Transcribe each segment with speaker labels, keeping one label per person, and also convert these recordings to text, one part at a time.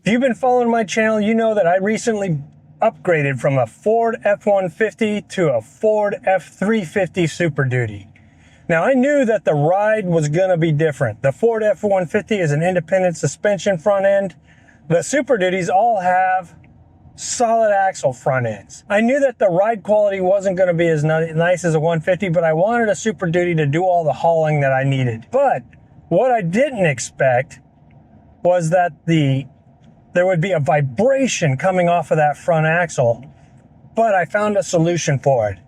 Speaker 1: If you've been following my channel, you know that I recently upgraded from a Ford F-150 to a Ford F-350 Super Duty. Now, I knew that the ride was going to be different. The Ford F-150 is an independent suspension front end. The Super Duties all have solid axle front ends. I knew that the ride quality wasn't going to be as nice as a 150, but I wanted a Super Duty to do all the hauling that I needed. But what I didn't expect was that there would be a vibration coming off of that front axle, but I found a solution for it.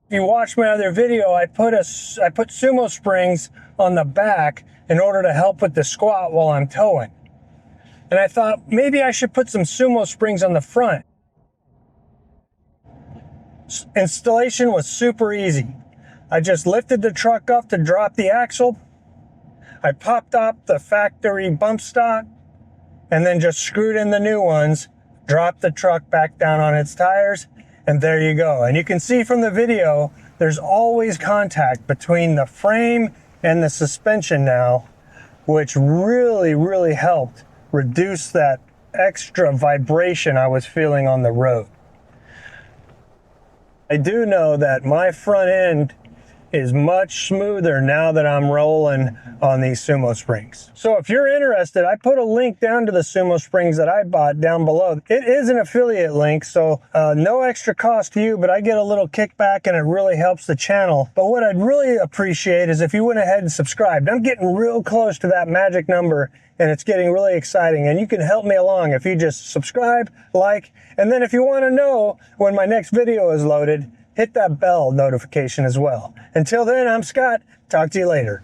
Speaker 1: If you watch my other video, I put Sumo Springs on the back in order to help with the squat while I'm towing. And I thought maybe I should put some Sumo Springs on the front. Installation was super easy. I just lifted the truck up to drop the axle. I popped up the factory bump stock and then just screwed in the new ones, dropped the truck back down on its tires, and there you go. And you can see from the video, there's always contact between the frame and the suspension now, which really helped reduce that extra vibration I was feeling on the road. I do know that my front end is much smoother now that I'm rolling on these Sumo Springs. So if you're interested, I put a link down to the Sumo Springs that I bought down below. It is an affiliate link, so no extra cost to you, but I get a little kickback and it really helps the channel. But what I'd really appreciate is if you went ahead and subscribed. I'm getting real close to that magic number and it's getting really exciting, and you can help me along if you just subscribe, like, and then if you want to know when my next video is loaded, hit that bell notification as well. Until then, I'm Scott. Talk to you later.